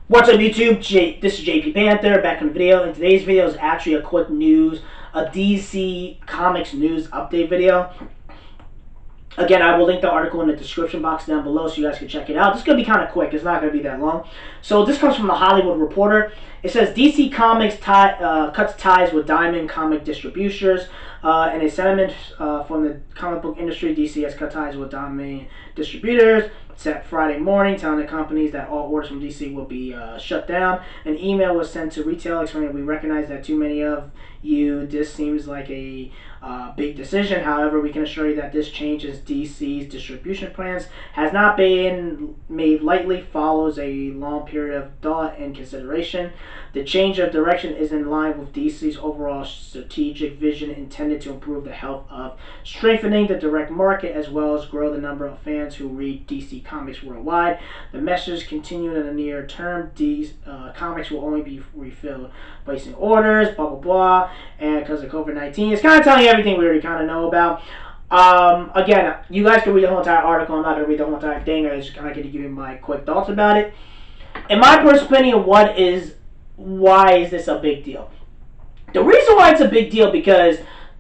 What's up YouTube? This is JP Panther back in the video, and today's video is actually a quick a DC Comics news update video. Again, I will link the article in the description box down below so you guys can check it out. This is going to be kind of quick. It's not going to be that long. So this comes from the Hollywood Reporter. It says DC Comics cuts ties with Diamond Comic Distributors. In a sentiment from the comic book industry, DC has cut ties with Diamond Distributors. Set Friday morning, telling the companies that all orders from DC will be shut down. An email was sent to retail explaining we recognize that too many of you, this seems like a big decision. However, we can assure you that this changes DC's distribution plans has not been made lightly, follows a long period of thought and consideration. The change of direction is in line with DC's overall strategic vision intended to improve the health of strengthening the direct market as well as grow the number of fans who read DC Comics worldwide. The message continued in the near term. These comics will only be refilled, placing orders, blah blah blah, and because of COVID-19, it's kind of telling you everything we already kind of know about. Again, you guys can read the whole entire article. I'm not going to read the whole entire thing. I just kind of going to give you my quick thoughts about it. In my personal opinion, why is this a big deal? The reason why it's a big deal because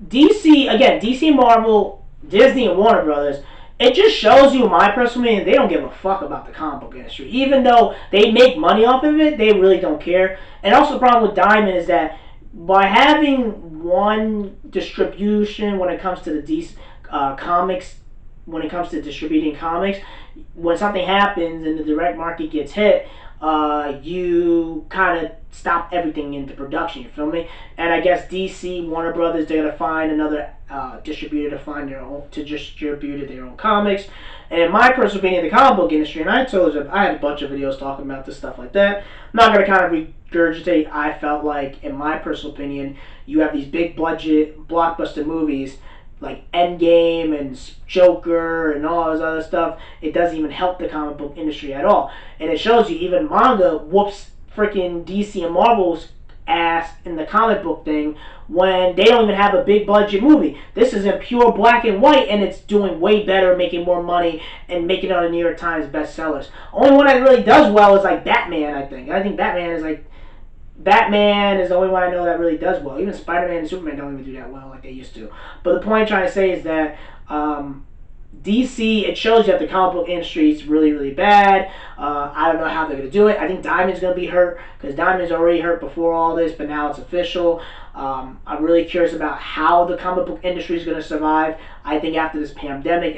DC, Marvel, Disney, and Warner Brothers, it just shows you, my personal opinion, they don't give a fuck about the comic book industry. Even though they make money off of it, they really don't care. And also the problem with Diamond is that by having one distribution when it comes to the DC comics, when it comes to distributing comics, when something happens and the direct market gets hit, you kind of stop everything into production. You feel me? And I guess DC, Warner Brothers, they're gonna find another distributor to distribute their own comics. And in my personal opinion, the comic book industry, and I had a bunch of videos talking about this stuff like that. I'm not gonna kind of regurgitate. I felt like, in my personal opinion, you have these big budget blockbuster movies like Endgame and Joker and all this other stuff. It doesn't even help the comic book industry at all. And it shows you even manga whoops freaking DC and Marvel's ass in the comic book thing when they don't even have a big budget movie. This is in pure black and white, and it's doing way better, making more money, and making it on the New York Times bestsellers. Only one that really does well is like Batman, I think. I think Batman is the only one I know that really does well. Even Spider-Man and Superman don't even do that well like they used to. But the point I'm trying to say is that DC, it shows you that the comic book industry is really, really bad. I don't know how they're going to do it. I think Diamond's going to be hurt because Diamond's already hurt before all this, but now it's official. I'm really curious about how the comic book industry is going to survive. I think after this pandemic,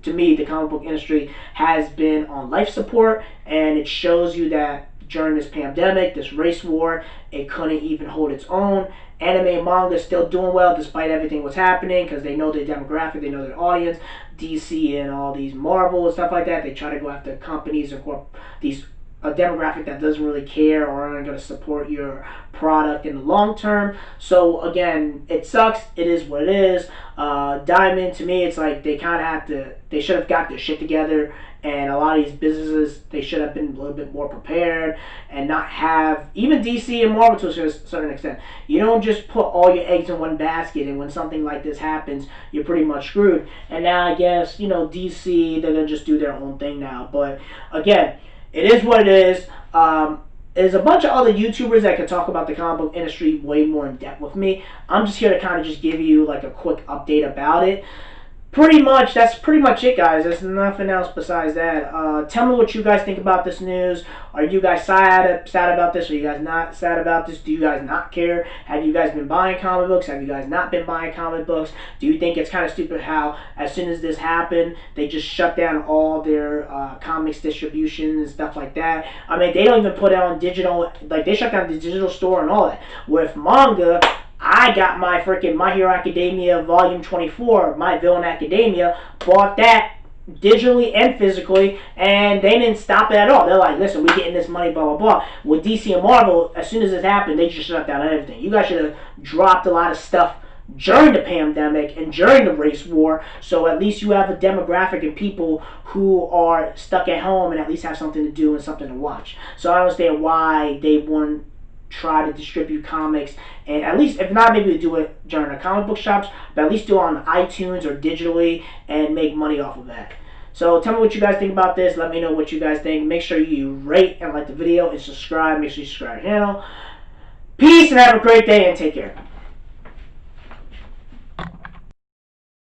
to me, the comic book industry has been on life support, and it shows you that during this pandemic, this race war, it couldn't even hold its own. Anime and manga is still doing well despite everything what's happening because they know their demographic, they know their audience. DC and all these Marvel and stuff like that, they try to go after companies or a demographic that doesn't really care or aren't going to support your product in the long term. So again, it sucks. It is what it is. Diamond, to me, it's like they should have got their shit together. And a lot of these businesses, they should have been a little bit more prepared and not have, even DC and Marvel to a certain extent. You don't just put all your eggs in one basket, and when something like this happens, you're pretty much screwed. And now I guess, DC, they're going to just do their own thing now. But again, it is what it is. There's a bunch of other YouTubers that can talk about the comic book industry way more in depth with me. I'm just here to kind of just give you like a quick update about it. That's pretty much it, guys. There's nothing else besides that. Tell me what you guys think about this news. Are you guys sad about this? Are you guys not sad about this? Do you guys not care? Have you guys been buying comic books? Have you guys not been buying comic books? Do you think it's kind of stupid how as soon as this happened, they just shut down all their comics distribution and stuff like that? I mean, they don't even put it on digital. Like, they shut down the digital store and all that. With manga, I got my freaking My Hero Academia Volume 24, My Villain Academia, bought that digitally and physically, and they didn't stop it at all. They're like, listen, we're getting this money, blah, blah, blah. With DC and Marvel, as soon as this happened, they just shut down everything. You guys should have dropped a lot of stuff during the pandemic and during the race war, so at least you have a demographic of people who are stuck at home and at least have something to do and something to watch. So I don't understand why they wouldn't try to distribute comics, and at least, if not, maybe do it during the comic book shops, but at least do it on iTunes or digitally and make money off of that. So tell me what you guys think about this. Let me know what you guys think. Make sure you rate and like the video and subscribe. Make sure you subscribe to the channel. Peace and have a great day and take care.